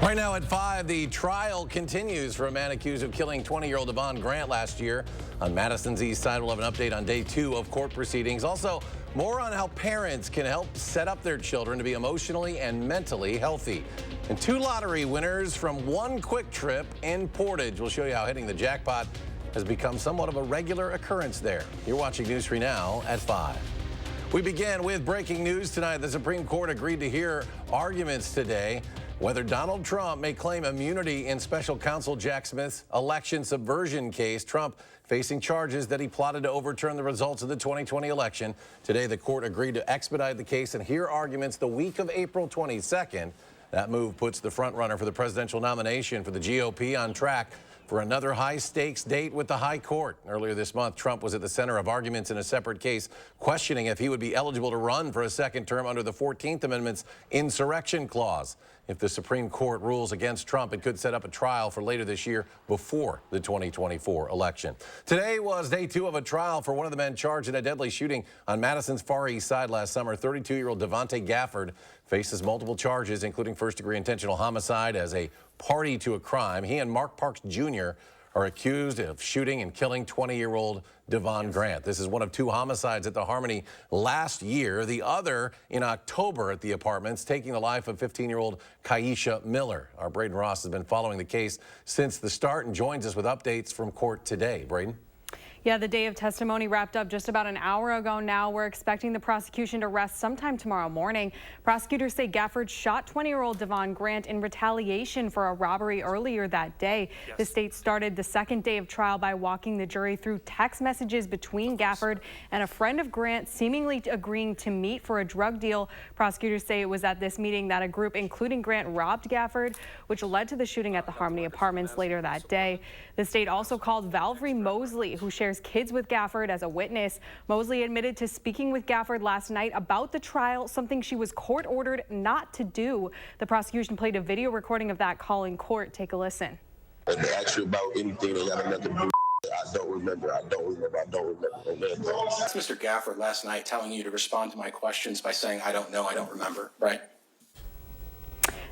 Right now at 5, the trial continues for a man accused of killing 20-year-old Devon Grant last year. On Madison's east side, we'll have an update on day 2 of court proceedings. Also, more on how parents can help set up their children to be emotionally and mentally healthy. And 2 lottery winners from one quick trip in Portage. We'll show you how hitting the jackpot has become somewhat of a regular occurrence there. You're watching News 3 Now at 5. We begin with breaking news tonight. The Supreme Court agreed to hear arguments today whether Donald Trump may claim immunity in special counsel Jack Smith's election subversion case. Trump facing charges that he plotted to overturn the results of the 2020 election. Today, the court agreed to expedite the case and hear arguments the week of April 22nd. That move puts the frontrunner for the presidential nomination for the GOP on track for another high-stakes date with the high court. Earlier this month, Trump was at the center of arguments in a separate case, questioning if he would be eligible to run for a second term under the 14th Amendment's insurrection clause. If the Supreme Court rules against Trump, it could set up a trial for later this year before the 2024 election. Today was day 2 of a trial for one of the men charged in a deadly shooting on Madison's Far East Side last summer. 32-year-old Devontae Gafford faces multiple charges, including first-degree intentional homicide as a party to a crime. He and Mark Parks Jr. are accused of shooting and killing 20-year-old Devon Grant. This is one of 2 homicides at the Harmony last year. The other in October at the apartments, taking the life of 15-year-old Kaisha Miller. Our Braden Ross has been following the case since the start and joins us with updates from court today. Braden? Yeah, the day of testimony wrapped up just about an hour ago now. We're expecting the prosecution to rest sometime tomorrow morning. Prosecutors say Gafford shot 20-year-old Devon Grant in retaliation for a robbery earlier that day. Yes. The state started the second day of trial by walking the jury through text messages between Gafford and a friend of Grant seemingly agreeing to meet for a drug deal. Prosecutors say it was at this meeting that a group including Grant robbed Gafford, which led to the shooting at the Harmony apartments later that day. The state also called Valerie Mosley, who shares kids with Gafford, as a witness. Mosley admitted to speaking with Gafford last night about the trial, something she was court ordered not to do. The prosecution played a video recording of that call in court. Take a listen. If they ask you about anything that got nothing to do, I don't remember. That's Mr. Gafford last night telling you to respond to my questions by saying, I don't know, I don't remember, right?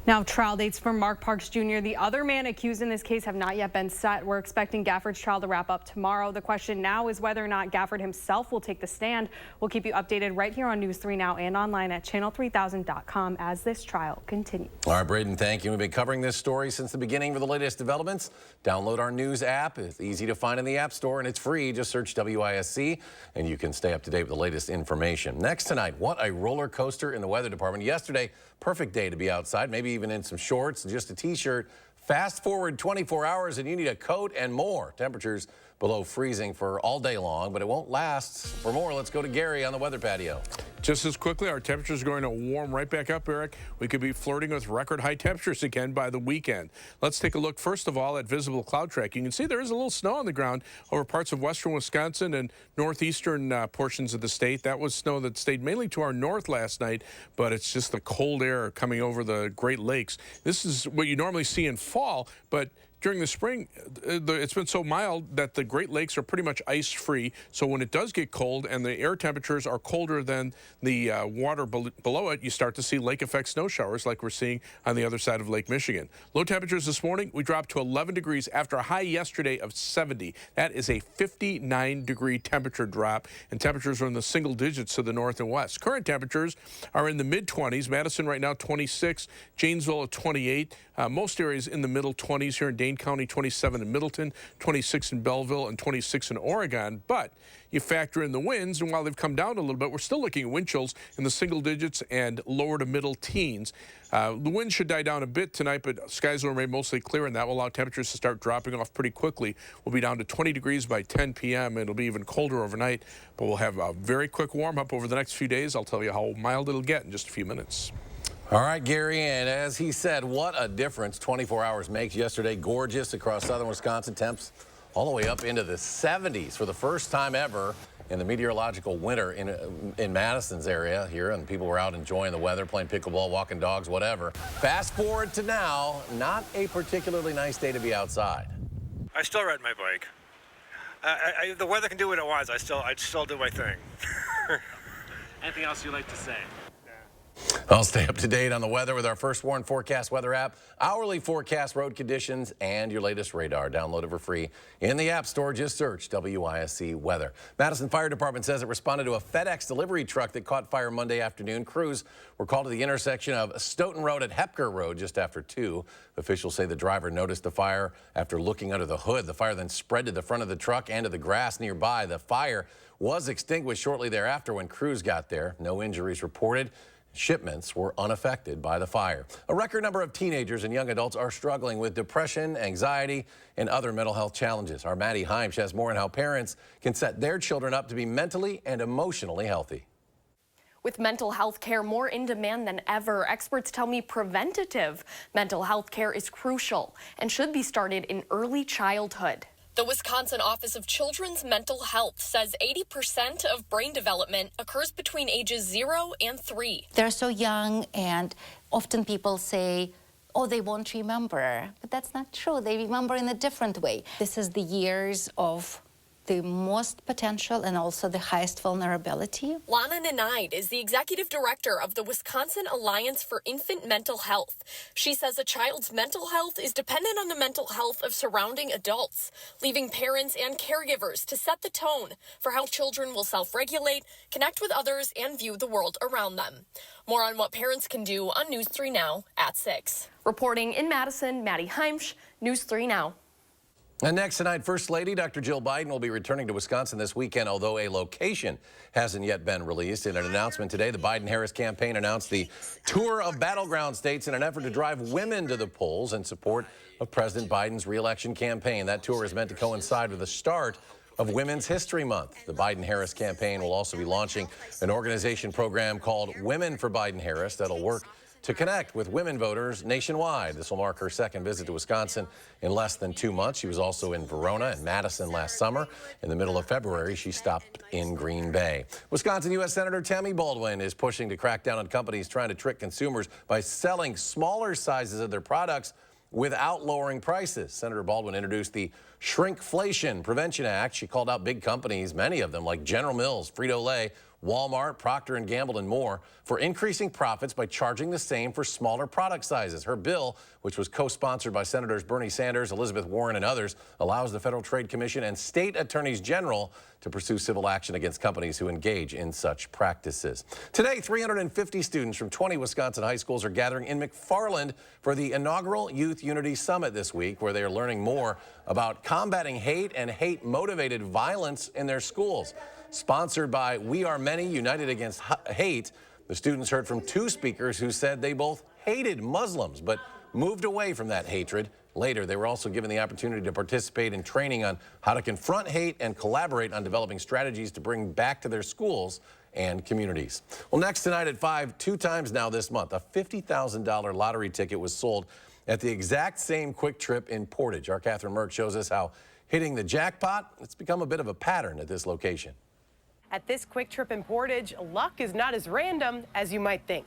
Now, trial dates for Mark Parks Jr., the other man accused in this case, have not yet been set. We're expecting Gafford's trial to wrap up tomorrow. The question now is whether or not Gafford himself will take the stand. We'll keep you updated right here on News 3 Now and online at channel3000.com as this trial continues. All right, Braden, thank you. We've been covering this story since the beginning. For the latest developments, download our news app. It's easy to find in the App Store, and it's free. Just search WISC, and you can stay up to date with the latest information. Next tonight, what a roller coaster in the weather department. Yesterday, perfect day to be outside, maybe even in some shorts and just a t-shirt. Fast forward 24 hours and you need a coat and more. Temperatures below freezing for all day long, but it won't last. For more, let's go to Gary on the weather patio. Just as quickly, our temperatures are going to warm right back up, Eric. We could be flirting with record high temperatures again by the weekend. Let's take a look, first of all, at visible cloud tracking. You can see there is a little snow on the ground over parts of western Wisconsin and northeastern portions of the state. That was snow that stayed mainly to our north last night, but it's just the cold air coming over the Great Lakes. This is what you normally see in fall, but during the spring, it's been so mild that the Great Lakes are pretty much ice-free. So when it does get cold and the air temperatures are colder than the water below it, you start to see lake-effect snow showers like we're seeing on the other side of Lake Michigan. Low temperatures this morning, we dropped to 11 degrees after a high yesterday of 70. That is a 59-degree temperature drop, and temperatures are in the single digits to the north and west. Current temperatures are in the mid-20s. Madison right now 26, Janesville at 28. Most areas in the middle 20s here in Dane County, 27 in Middleton, 26 in Belleville, and 26 in Oregon. But you factor in the winds, and while they've come down a little bit, we're still looking at wind chills in the single digits and lower to middle teens. The wind should die down a bit tonight, but skies will remain mostly clear, and that will allow temperatures to start dropping off pretty quickly. We'll be down to 20 degrees by 10 p.m. It'll be even colder overnight, but we'll have a very quick warm-up over the next few days. I'll tell you how mild it'll get in just a few minutes. All right, Gary, and as he said, what a difference 24 hours makes. Yesterday, gorgeous across southern Wisconsin, temps all the way up into the 70s for the first time ever in the meteorological winter in Madison's area here, and people were out enjoying the weather, playing pickleball, walking dogs, whatever. Fast forward to now, not a particularly nice day to be outside. I still ride my bike. The weather can do what it wants. I'd still do my thing. Anything else you'd like to say? I'll stay up to date on the weather with our First Warn Forecast weather app, hourly forecast, road conditions, and your latest radar. Download it for free in the App Store. Just search WISC weather. Madison Fire Department says it responded to a FedEx delivery truck that caught fire Monday afternoon. Crews were called to the intersection of Stoughton Road and Hepker Road just after 2. Officials say the driver noticed the fire after looking under the hood. The fire then spread to the front of the truck and to the grass nearby. The fire was extinguished shortly thereafter when crews got there. No injuries reported. Shipments were unaffected by the fire. A record number of teenagers and young adults are struggling with depression, anxiety, and other mental health challenges. Our Maddie Heimsch has more on how parents can set their children up to be mentally and emotionally healthy. With mental health care more in demand than ever, experts tell me preventative mental health care is crucial and should be started in early childhood. The Wisconsin Office of Children's Mental Health says 80% of brain development occurs between ages 0 and 3. They're so young, and often people say, oh, they won't remember. But that's not true. They remember in a different way. This is the years of the most potential and also the highest vulnerability. Lana Nanide is the executive director of the Wisconsin Alliance for Infant Mental Health. She says a child's mental health is dependent on the mental health of surrounding adults, leaving parents and caregivers to set the tone for how children will self-regulate, connect with others, and view the world around them. More on what parents can do on News 3 Now at 6. Reporting in Madison, Maddie Heimsch, News 3 Now. And next tonight, First Lady Dr. Jill Biden will be returning to Wisconsin this weekend, although a location hasn't yet been released. In an announcement today, the Biden-Harris campaign announced the tour of battleground states in an effort to drive women to the polls in support of President Biden's re-election campaign. That tour is meant to coincide with the start of Women's History Month. The Biden-Harris campaign will also be launching an organization program called Women for Biden-Harris that'll work to connect with women voters nationwide. This will mark her second visit to Wisconsin in less than 2 months. She was also in Verona and Madison last summer. In the middle of February, she stopped in Green Bay. Wisconsin U.S. Senator Tammy Baldwin is pushing to crack down on companies trying to trick consumers by selling smaller sizes of their products without lowering prices. Senator Baldwin introduced the Shrinkflation Prevention Act. She called out big companies, many of them like General Mills, Frito-Lay, Walmart, Procter & Gamble, and more, for increasing profits by charging the same for smaller product sizes. Her bill, which was co-sponsored by Senators Bernie Sanders, Elizabeth Warren, and others, allows the Federal Trade Commission and state attorneys general to pursue civil action against companies who engage in such practices. Today, 350 students from 20 Wisconsin high schools are gathering in McFarland for the inaugural Youth Unity Summit this week, where they are learning more about combating hate and hate-motivated violence in their schools. Sponsored by We Are Many United Against Hate, the students heard from 2 speakers who said they both hated Muslims but moved away from that hatred. Later, they were also given the opportunity to participate in training on how to confront hate and collaborate on developing strategies to bring back to their schools and communities. Well, next tonight at 5, 2 times now this month, a $50,000 lottery ticket was sold at the exact same Quick Trip in Portage. Our Catherine Merck shows us how hitting the jackpot, it's become a bit of a pattern at this location. At this Quick Trip in Portage, luck is not as random as you might think.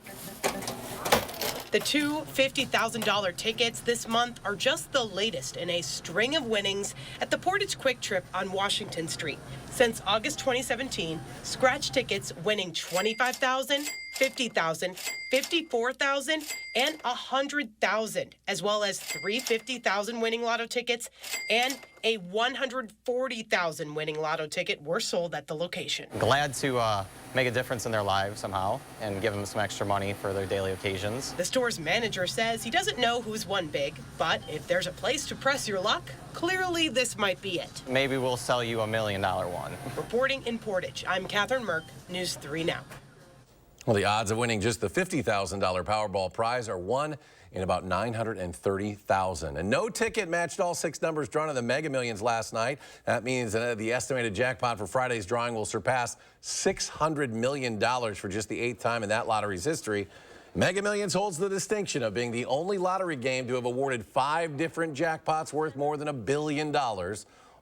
The 2 $50,000 tickets this month are just the latest in a string of winnings at the Portage Quick Trip on Washington Street. Since August 2017, scratch tickets winning $25,000, $50,000, $54,000, and $100,000, as well as 3 $50,000 winning lotto tickets and a $140,000 winning lotto ticket were sold at the location. Glad to make a difference in their lives somehow and give them some extra money for their daily occasions. The store's manager says he doesn't know who's won big, but if there's a place to press your luck, clearly this might be it. Maybe we'll sell you $1 million one. Reporting in Portage, I'm Catherine Merck, News 3 Now. Well, the odds of winning just the $50,000 Powerball prize are 1 in about 930,000. And no ticket matched all 6 numbers drawn in the Mega Millions last night. That means that the estimated jackpot for Friday's drawing will surpass $600 million for just the 8th time in that lottery's history. Mega Millions holds the distinction of being the only lottery game to have awarded 5 different jackpots worth more than $1 billion,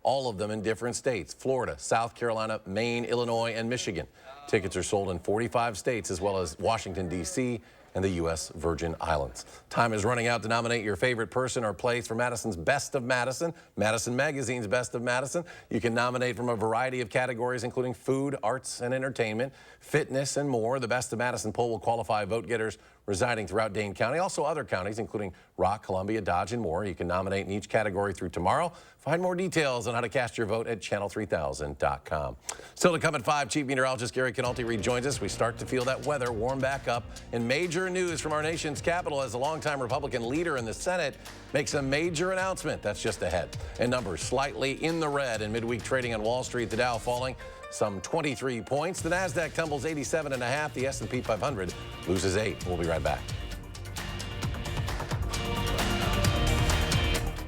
all of them in different states: Florida, South Carolina, Maine, Illinois, and Michigan. Tickets are sold in 45 states, as well as Washington, D.C., and the U.S. Virgin Islands. Time is running out to nominate your favorite person or place for Madison's Best of Madison, Madison Magazine's Best of Madison. You can nominate from a variety of categories, including food, arts and entertainment, fitness, and more. The Best of Madison poll will qualify vote getters residing throughout Dane County, also other counties, including Rock, Columbia, Dodge, and more. You can nominate in each category through tomorrow. Find more details on how to cast your vote at channel3000.com. Still to come at 5, Chief Meteorologist Gary Canalti rejoins us. We start to feel that weather warm back up. And major news from our nation's capital as the longtime Republican leader in the Senate makes a major announcement. That's just ahead. And numbers slightly in the red in midweek trading on Wall Street. The Dow falling some 23 points. The Nasdaq tumbles 87.5. The S&P 500 loses 8. We'll be right back.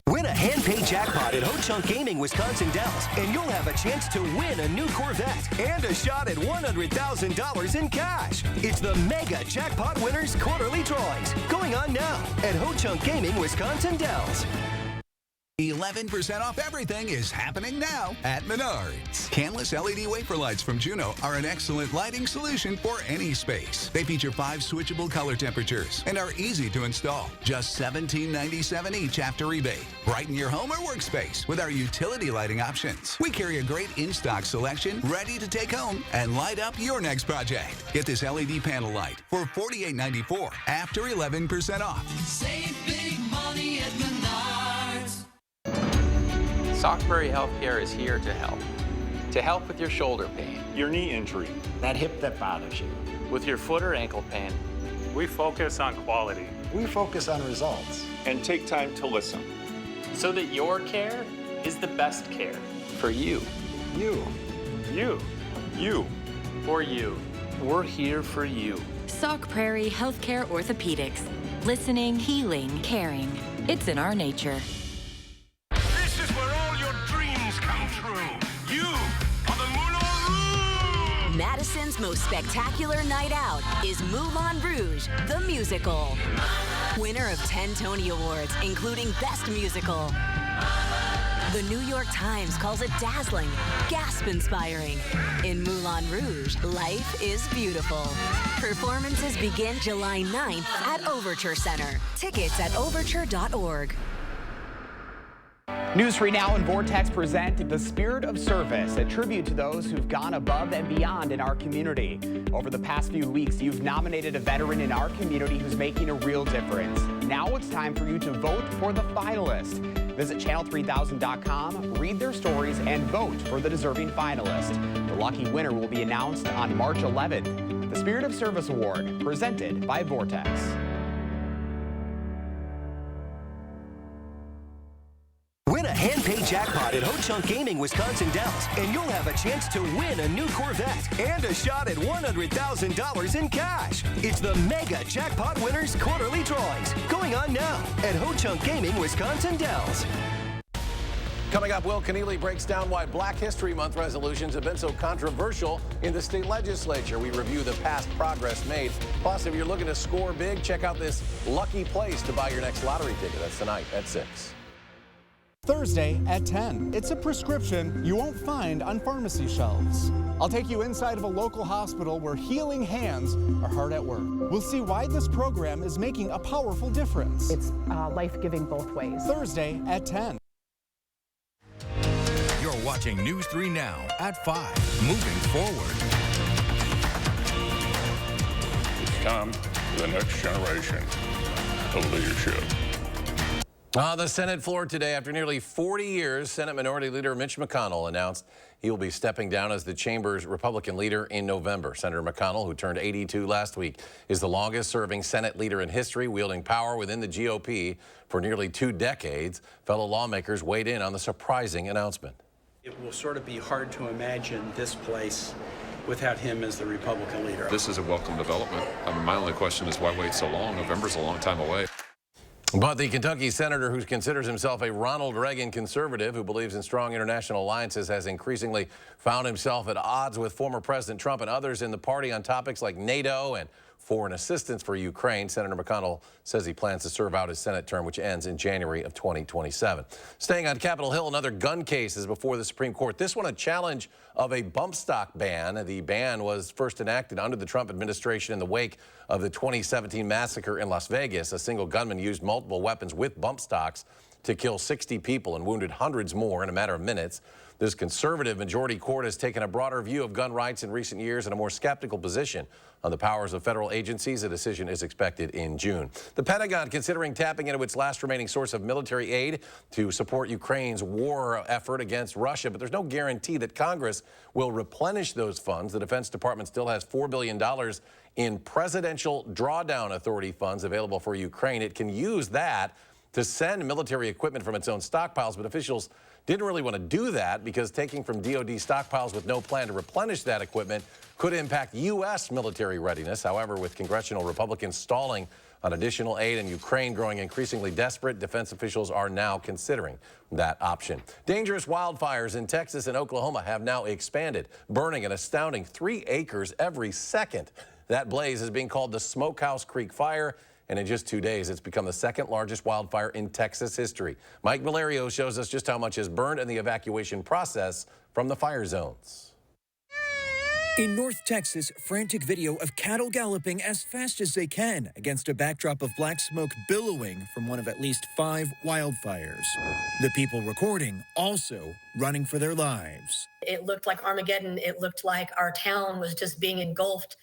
Win a hand-paid jackpot at Ho Chunk Gaming Wisconsin Dells, and you'll have a chance to win a new Corvette and a shot at $100,000 in cash. It's the Mega Jackpot Winners Quarterly Drawings, going on now at Ho Chunk Gaming Wisconsin Dells. 11% off everything is happening now at Menards. Canless LED wafer lights from Juno are an excellent lighting solution for any space. They feature 5 switchable color temperatures and are easy to install. Just $17.97 each after rebate. Brighten your home or workspace with our utility lighting options. We carry a great in-stock selection ready to take home and light up your next project. Get this LED panel light for $48.94 after 11% off. Save big money at Menards. Stockberry Healthcare is here to help with your shoulder pain, your knee injury, that hip that bothers you, with your foot or ankle pain. We focus on quality. We focus on results. And take time to listen. So that your care is the best care for you. You. You. You. For you. We're here for you. Sauk Prairie Healthcare Orthopedics. Listening, healing, caring. It's in our nature. Madison's most spectacular night out is Moulin Rouge, the musical. Winner of 10 Tony Awards, including Best Musical. The New York Times calls it dazzling, gasp-inspiring. In Moulin Rouge, life is beautiful. Performances begin July 9th at Overture Center. Tickets at overture.org. News 3 Now and Vortex present The Spirit of Service, a tribute to those who've gone above and beyond in our community. Over the past few weeks, you've nominated a veteran in our community who's making a real difference. Now it's time for you to vote for the finalist. Visit channel3000.com, read their stories, and vote for the deserving finalist. The lucky winner will be announced on March 11th. The Spirit of Service Award, presented by Vortex. Win a hand-paid jackpot at Ho Chunk Gaming Wisconsin Dells, and you'll have a chance to win a new Corvette and a shot at $100,000 in cash. It's the Mega Jackpot Winners Quarterly Drawings, going on now at Ho Chunk Gaming Wisconsin Dells. Coming up, Will Keneally breaks down why Black History Month resolutions have been so controversial in the state legislature. We review the past progress made. Plus, if you're looking to score big, check out this lucky place to buy your next lottery ticket. That's tonight at 6. Thursday at 10. It's a prescription you won't find on pharmacy shelves. I'll take you inside of a local hospital where healing hands are hard at work. We'll see why this program is making a powerful difference. It's life-giving both ways. Thursday at 10. You're watching News 3 Now at 5. Moving forward. It's time for the next generation of leadership. On the Senate floor today, after nearly 40 years, Senate Minority Leader Mitch McConnell announced he will be stepping down as the chamber's Republican leader in November. Senator McConnell, who turned 82 last week, is the longest-serving Senate leader in history, wielding power within the GOP for nearly 2 decades. Fellow lawmakers weighed in on the surprising announcement. It will sort of be hard to imagine this place without him as the Republican leader. This is a welcome development. My only question is why wait so long? November's a long time away. But the Kentucky senator who considers himself a Ronald Reagan conservative who believes in strong international alliances has increasingly found himself at odds with former President Trump and others in the party on topics like NATO and foreign assistance for Ukraine. Senator McConnell says he plans to serve out his Senate term, which ends in January of 2027. Staying on Capitol Hill, another gun case is before the Supreme Court. This one a challenge of a bump stock ban. The ban was first enacted under the Trump administration in the wake of the 2017 massacre in Las Vegas. A single gunman used multiple weapons with bump stocks to kill 60 people and wounded hundreds more in a matter of minutes. This conservative majority court has taken a broader view of gun rights in recent years and a more skeptical position on the powers of federal agencies. A decision is expected in June. The Pentagon considering tapping into its last remaining source of military aid to support Ukraine's war effort against Russia, but there's no guarantee that Congress will replenish those funds. The Defense Department still has $4 billion in Presidential Drawdown Authority funds available for Ukraine. It can use that to send military equipment from its own stockpiles, but officials didn't really want to do that because taking from DoD stockpiles with no plan to replenish that equipment could impact U.S. military readiness. However, with congressional Republicans stalling on additional aid and Ukraine growing increasingly desperate, defense officials are now considering that option. Dangerous wildfires in Texas and Oklahoma have now expanded, burning an astounding 3 acres every second. That blaze is being called the Smokehouse Creek Fire, and in just 2 days, it's become the second largest wildfire in Texas history. Mike Valerio shows us just how much is burned and the evacuation process from the fire zones. In North Texas, frantic video of cattle galloping as fast as they can against a backdrop of black smoke billowing from one of at least 5 wildfires. The people recording also running for their lives. It looked like Armageddon. It looked like our town was just being engulfed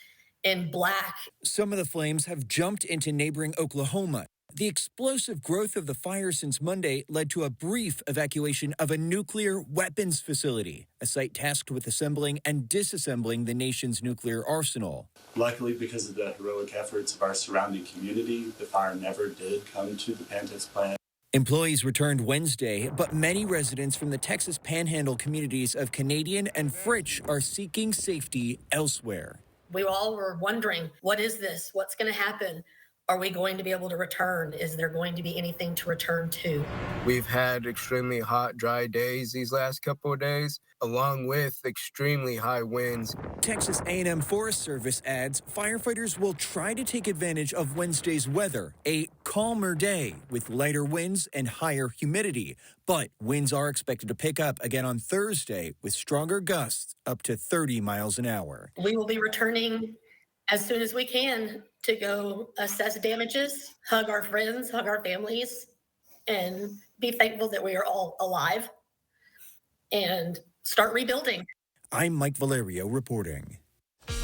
in black. Some of the flames have jumped into neighboring Oklahoma. The explosive growth of the fire since Monday led to a brief evacuation of a nuclear weapons facility, a site tasked with assembling and disassembling the nation's nuclear arsenal. Luckily, because of the heroic efforts of our surrounding community, the fire never did come to the Pantex plant. Employees returned Wednesday, but many residents from the Texas Panhandle communities of Canadian and Fritch are seeking safety elsewhere. We all were wondering, what is this? What's going to happen? Are we going to be able to return? Is there going to be anything to return to? We've had extremely hot, dry days these last couple of days, along with extremely high winds. Texas A&M Forest Service adds firefighters will try to take advantage of Wednesday's weather, a calmer day with lighter winds and higher humidity. But winds are expected to pick up again on Thursday with stronger gusts up to 30 miles an hour. We will be returning as soon as we can to go assess damages, hug our friends, hug our families, and be thankful that we are all alive and start rebuilding. I'm Mike Valerio reporting.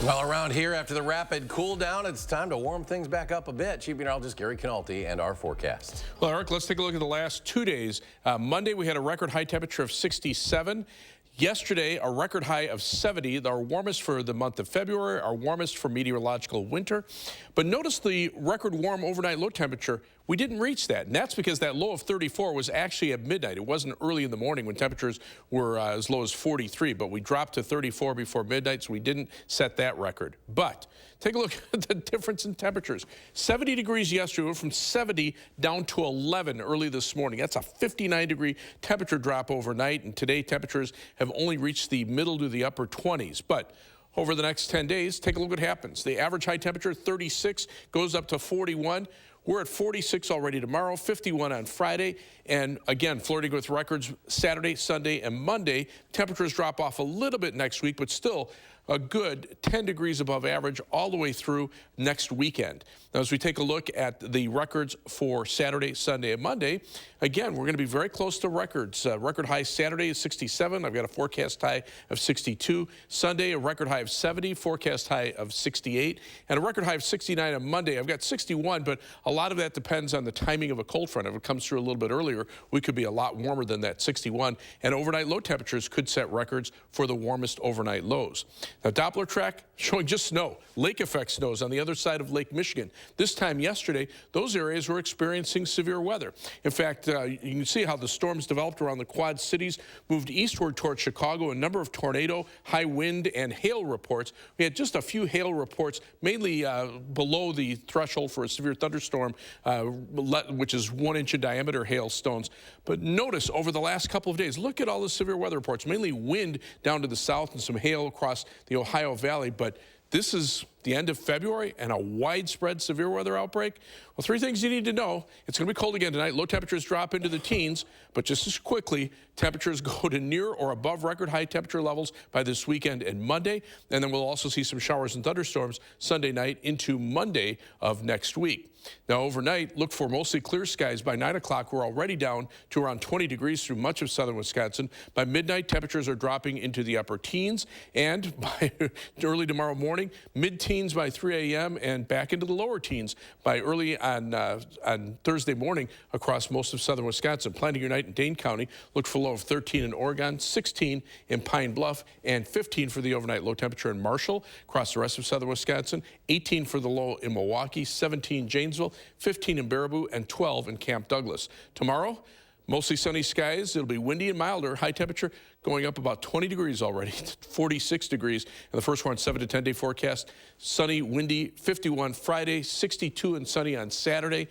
Well, around here, after the rapid cool down, it's time to warm things back up a bit. Chief Meteorologist Gary Canalti and our forecast. Well, Eric, let's take a look at the last 2 days. Monday, we had a record high temperature of 67. Yesterday, a record high of 70, our warmest for the month of February, our warmest for meteorological winter. But notice the record warm overnight low temperature, we didn't reach that. And that's because that low of 34 was actually at midnight. It wasn't early in the morning when temperatures were as low as 43, but we dropped to 34 before midnight, so we didn't set that record. But take a look at the difference in temperatures. 70 degrees yesterday, went from 70 down to 11 early this morning. That's a 59-degree temperature drop overnight, and today temperatures have only reached the middle to the upper 20s. But over the next 10 days, take a look what happens. The average high temperature, 36, goes up to 41. We're at 46 already tomorrow, 51 on Friday, and again, flirting with records Saturday, Sunday, and Monday. Temperatures drop off a little bit next week, but still a good 10 degrees above average all the way through next weekend. Now, as we take a look at the records for Saturday, Sunday, and Monday, again, we're going to be very close to records. Record high Saturday is 67. I've got a forecast high of 62. Sunday, a record high of 70, forecast high of 68, and a record high of 69 on Monday. I've got 61, but a lot of that depends on the timing of a cold front. If it comes through a little bit earlier, we could be a lot warmer than that 61, and overnight low temperatures could set records for the warmest overnight lows. Now, Doppler track showing just snow, lake effect snows on the other side of Lake Michigan. This time yesterday, those areas were experiencing severe weather. In fact, you can see how the storms developed around the Quad Cities, moved eastward toward Chicago, a number of tornado, high wind, and hail reports. We had just a few hail reports, mainly below the threshold for a severe thunderstorm, which is 1 inch in diameter hailstones. But notice over the last couple of days, look at all the severe weather reports, mainly wind down to the south and some hail across the Ohio Valley. But this is the end of February and a widespread severe weather outbreak? Well, 3 things you need to know. It's going to be cold again tonight. Low temperatures drop into the teens, but just as quickly, temperatures go to near or above record high temperature levels by this weekend and Monday. And then we'll also see some showers and thunderstorms Sunday night into Monday of next week. Now, overnight, look for mostly clear skies. By 9 o'clock, we're already down to around 20 degrees through much of southern Wisconsin. By midnight, temperatures are dropping into the upper teens. And by early tomorrow morning, mid-teens by 3 a.m. and back into the lower teens by early on Thursday morning across most of southern Wisconsin. Planning your night in Dane County, look for a low of 13 in Oregon, 16 in Pine Bluff, and 15 for the overnight low temperature in Marshall. Across the rest of southern Wisconsin, 18 for the low in Milwaukee, 17 Janesville, 15 in Baraboo, and 12 in Camp Douglas. Tomorrow, mostly sunny skies. It'll be windy and milder. High temperature going up about 20 degrees already, 46 degrees. And the first one, 7 to 10 day forecast. Sunny, windy, 51 Friday, 62 and sunny on Saturday.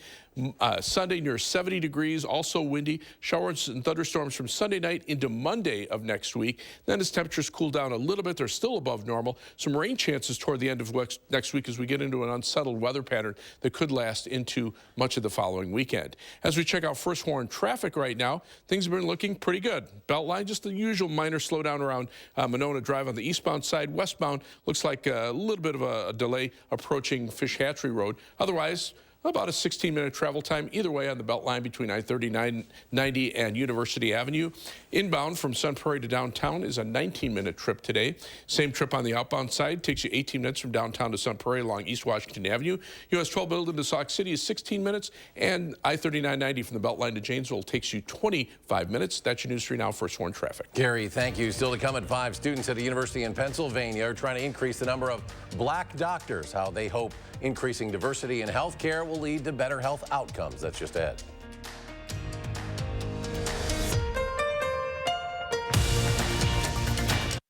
Sunday near 70 degrees, also windy. Showers and thunderstorms from Sunday night into Monday of next week. Then as temperatures cool down a little bit, they're still above normal. Some rain chances toward the end of next week as we get into an unsettled weather pattern that could last into much of the following weekend. As we check out first warn traffic right now, things have been looking pretty good. Beltline, just the usual minor slowdown around Monona Drive on the eastbound side. Westbound looks like a little bit of a delay approaching Fish Hatchery Road. Otherwise, about a 16-minute travel time either way on the Beltline between I-39, 90, and University Avenue. Inbound from Sun Prairie to downtown is a 19-minute trip today. Same trip on the outbound side takes you 18 minutes from downtown to Sun Prairie along East Washington Avenue. US 12 Building to Sauk City is 16 minutes, and I-39, 90 from the Beltline to Janesville takes you 25 minutes. That's your News 3 Now First Warn traffic. Gary, thank you. Still to come at 5, students at a university in Pennsylvania are trying to increase the number of black doctors. How they hope increasing diversity in healthcare will lead to better health outcomes. That's just ahead.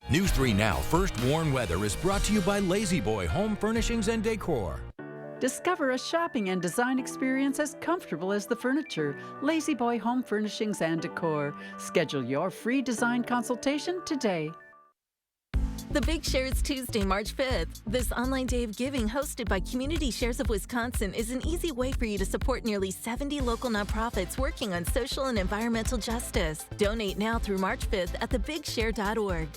News 3 Now First Warn Weather is brought to you by Lazy Boy Home Furnishings and Decor. Discover a shopping and design experience as comfortable as the furniture. Lazy Boy Home Furnishings and Decor. Schedule your free design consultation today. The Big Share is Tuesday, March 5th. This online day of giving hosted by Community Shares of Wisconsin is an easy way for you to support nearly 70 local nonprofits working on social and environmental justice. Donate now through March 5th at thebigshare.org.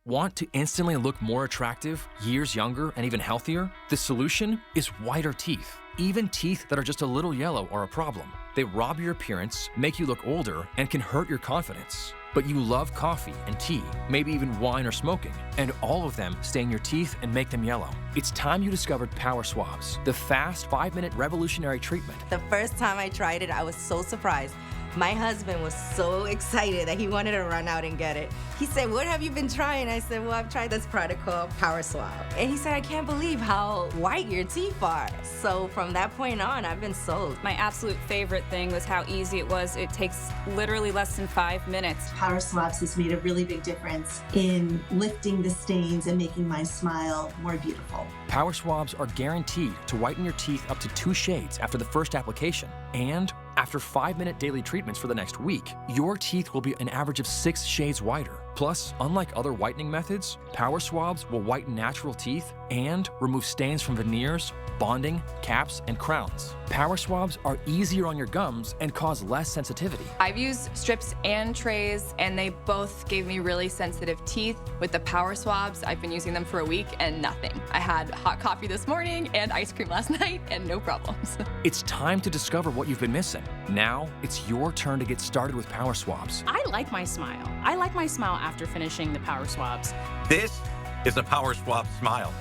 Want to instantly look more attractive, years younger, and even healthier? The solution is whiter teeth. Even teeth that are just a little yellow are a problem. They rob your appearance, make you look older, and can hurt your confidence. But you love coffee and tea, maybe even wine or smoking, and all of them stain your teeth and make them yellow. It's time you discovered Power Swabs, the fast 5-minute revolutionary treatment. The first time I tried it, I was so surprised. My husband was so excited that he wanted to run out and get it. He said, "What have you been trying?" I said, "Well, I've tried this product called Power Swab." And he said, "I can't believe how white your teeth are." So from that point on, I've been sold. My absolute favorite thing was how easy it was. It takes literally less than 5 minutes. Power Swabs has made a really big difference in lifting the stains and making my smile more beautiful. Power Swabs are guaranteed to whiten your teeth up to 2 shades after the first application. And after 5-minute daily treatments for the next week, your teeth will be an average of 6 shades whiter. Plus, unlike other whitening methods, Power Swabs will whiten natural teeth and remove stains from veneers, bonding, caps, and crowns. Power Swabs are easier on your gums and cause less sensitivity. I've used strips and trays, and they both gave me really sensitive teeth. With the Power Swabs, I've been using them for a week and nothing. I had hot coffee this morning and ice cream last night and no problems. It's time to discover what you've been missing. Now, it's your turn to get started with Power Swabs. I like my smile. I like my smile after finishing the Power Swabs. This is a Power Swab smile.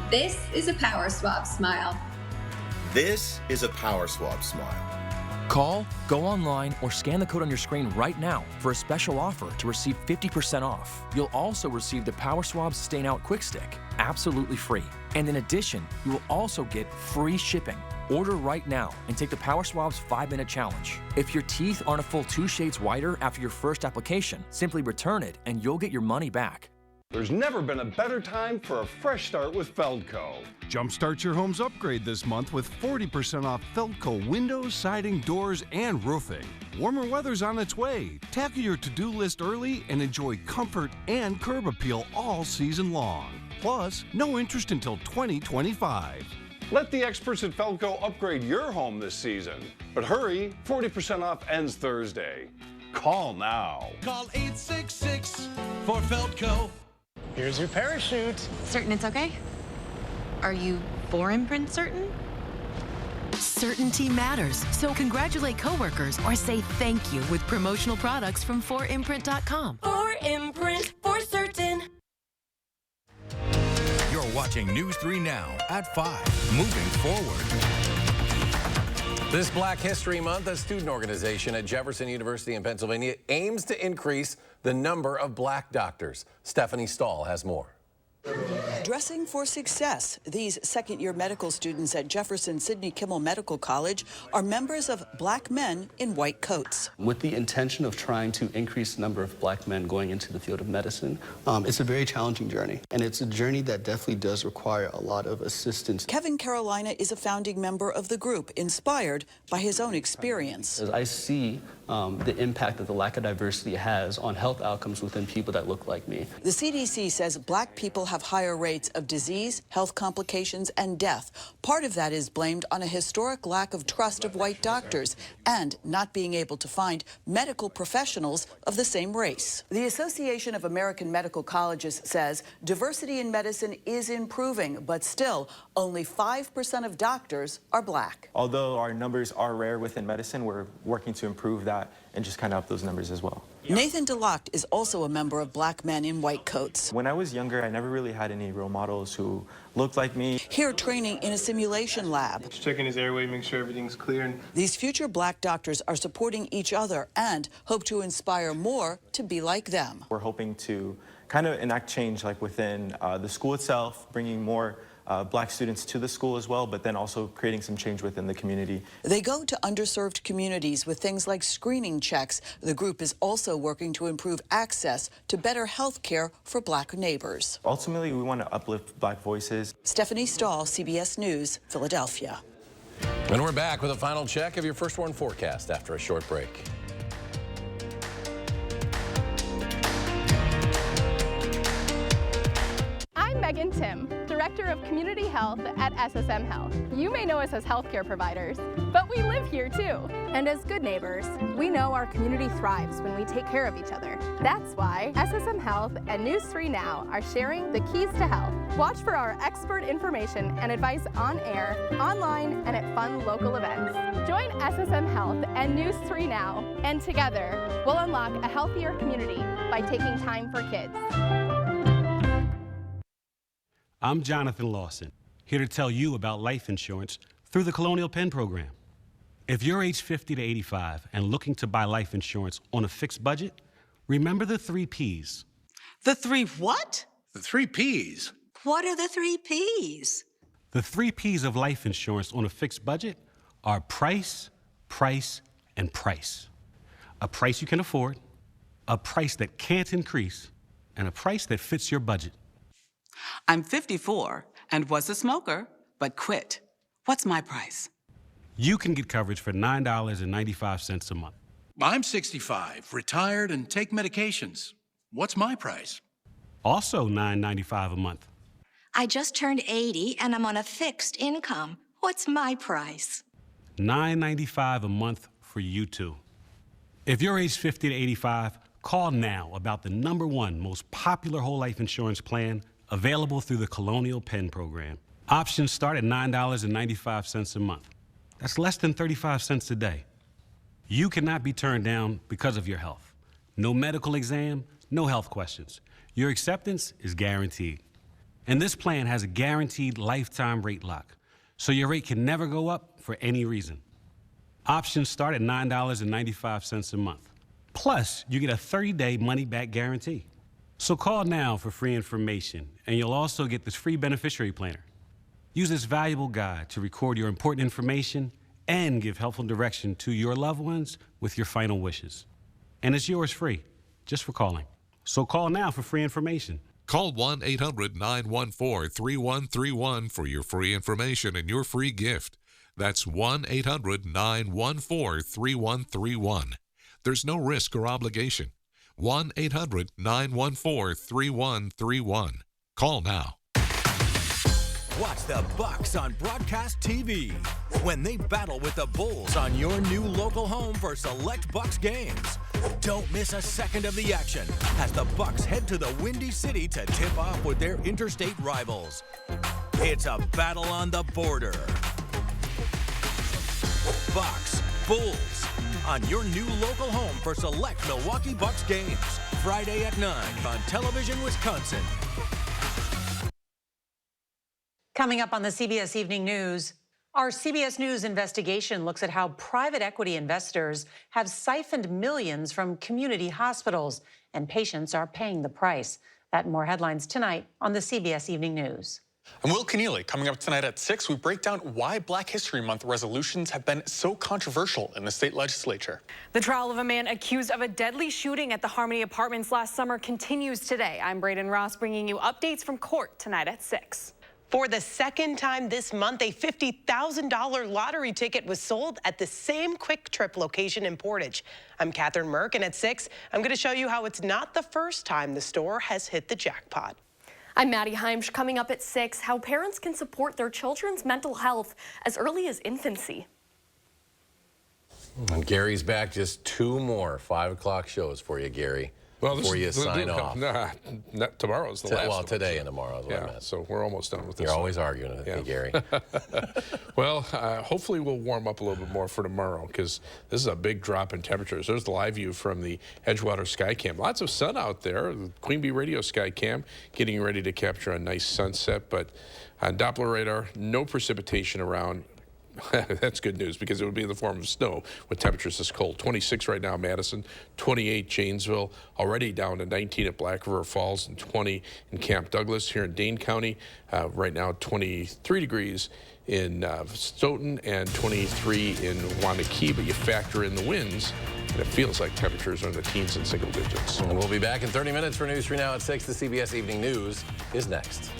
This is a Power Swab smile. This is a Power Swab smile. Call, go online, or scan the code on your screen right now for a special offer to receive 50% off. You'll also receive the Power Swabs Stain Out Quick Stick, absolutely free. And in addition, you will also get free shipping. Order right now and take the Power Swabs 5-minute challenge. If your teeth aren't a full 2 shades whiter after your first application, simply return it and you'll get your money back. There's never been a better time for a fresh start with Feldco. Jumpstart your home's upgrade this month with 40% off Feldco windows, siding, doors, and roofing. Warmer weather's on its way. Tackle your to-do list early and enjoy comfort and curb appeal all season long. Plus, no interest until 2025. Let the experts at Felco upgrade your home this season. But hurry, 40% off ends Thursday. Call now. Call 866 for Felco. Here's your parachute. Certain it's okay? Are you 4imprint certain? Certainty matters, so congratulate coworkers or say thank you with promotional products from 4imprint.com. 4imprint, for certain. You're watching News 3 Now at 5. Moving forward. This Black History Month, a student organization at Jefferson University in Pennsylvania aims to increase the number of black doctors. Stephanie Stahl has more. Dressing for success. These second-year medical students at Jefferson Sidney Kimmel Medical College are members of black men in white coats. With the intention of trying to increase the number of black men going into the field of medicine, it's a very challenging journey, and it's a journey that definitely does require a lot of assistance. Kevin Carolina is a founding member of the group, inspired by his own experience. As I see the impact that the lack of diversity has on health outcomes within people that look like me. The CDC says black people have higher rates of disease, health complications, and death. Part of that is blamed on a historic lack of trust of white doctors and not being able to find medical professionals of the same race. The Association of American Medical Colleges says diversity in medicine is improving, but still only 5% of doctors are black. Although our numbers are rare within medicine, we're working to improve that and just kind of up those numbers as well. Nathan DeLocht is also a member of Black Men in White Coats. When I was younger, I never really had any role models who looked like me. Here training in a simulation lab. Just checking his airway, make sure everything's clear. These future black doctors are supporting each other and hope to inspire more to be like them. We're hoping to kind of enact change like within the school itself, bringing more black students to the school as well, but then also creating some change within the community. They go to underserved communities with things like screening checks. The group is also working to improve access to better health care for black neighbors. Ultimately, we want to uplift black voices. Stephanie Stahl, CBS News, Philadelphia. And we're back with a final check of your First Warn forecast after a short break. I'm Megan Tim, Director of Community Health at SSM Health. You may know us as healthcare providers, but we live here too. And as good neighbors, we know our community thrives when we take care of each other. That's why SSM Health and News 3 Now are sharing the keys to health. Watch for our expert information and advice on air, online, and at fun local events. Join SSM Health and News 3 Now, and together, we'll unlock a healthier community by taking time for kids. I'm Jonathan Lawson, here to tell you about life insurance through the Colonial Penn program. If you're age 50 to 85 and looking to buy life insurance on a fixed budget, remember the 3 Ps. The 3 what? The 3 Ps. What are the 3 Ps? The 3 Ps of life insurance on a fixed budget are price, price, and price. A price you can afford, a price that can't increase, and a price that fits your budget. I'm 54 and was a smoker, but quit. What's my price? You can get coverage for $9.95 a month. I'm 65, retired, and take medications. What's my price? Also $9.95 a month. I just turned 80 and I'm on a fixed income. What's my price? $9.95 a month for you too. If you're age 50 to 85, call now about the #1 most popular whole life insurance plan available through the Colonial Penn program. Options start at $9.95 a month. That's less than 35 cents a day. You cannot be turned down because of your health. No medical exam, no health questions. Your acceptance is guaranteed. And this plan has a guaranteed lifetime rate lock, so your rate can never go up for any reason. Options start at $9.95 a month. Plus, you get a 30-day money-back guarantee. So call now for free information, and you'll also get this free beneficiary planner. Use this valuable guide to record your important information and give helpful direction to your loved ones with your final wishes. And it's yours free, just for calling. So call now for free information. Call 1-800-914-3131 for your free information and your free gift. That's 1-800-914-3131. There's no risk or obligation. 1-800-914-3131. Call now. Watch the Bucks on broadcast TV when they battle with the Bulls on your new local home for select Bucks games. Don't miss a second of the action as the Bucks head to the Windy City to tip off with their interstate rivals. It's a battle on the border. Bucks, Bulls on your new local home for select Milwaukee Bucks games. Friday at 9 on Television Wisconsin. Coming up on the CBS Evening News, our CBS News investigation looks at how private equity investors have siphoned millions from community hospitals, and patients are paying the price. That and more headlines tonight on the CBS Evening News. And Will Keneally, coming up tonight at 6, we break down why Black History Month resolutions have been so controversial in the state legislature. The trial of a man accused of a deadly shooting at the Harmony Apartments last summer continues today. I'm Braden Ross bringing you updates from court tonight at 6. For the second time this month, a $50,000 lottery ticket was sold at the same Quick Trip location in Portage. I'm Catherine Merck, and at 6, I'm going to show you how it's not the first time the store has hit the jackpot. I'm Maddie Heimsch. Coming up at 6, how parents can support their children's mental health as early as infancy. And Gary's back. Just 2 more 5 o'clock shows for you, Gary. Well, before you sign off. Nah, tomorrow's the last. Well, today and tomorrow is what I meant. So we're almost done with this. You're always arguing with me, Gary. Well, hopefully we'll warm up a little bit more for tomorrow because this is a big drop in temperatures. There's the live view from the Edgewater Sky Cam. Lots of sun out there. The Queen Bee Radio Sky Cam getting ready to capture a nice sunset, but on Doppler radar, no precipitation around. That's good news because it would be in the form of snow with temperatures this cold. 26 right now, Madison, 28 Janesville, already down to 19 at Black River Falls and 20 in Camp Douglas. Here in Dane County, right now 23 degrees in Stoughton and 23 in Wanakee, but you factor in the winds, and it feels like temperatures are in the teens and single digits. And we'll be back in 30 minutes for News 3 Now at 6. The CBS Evening News is next.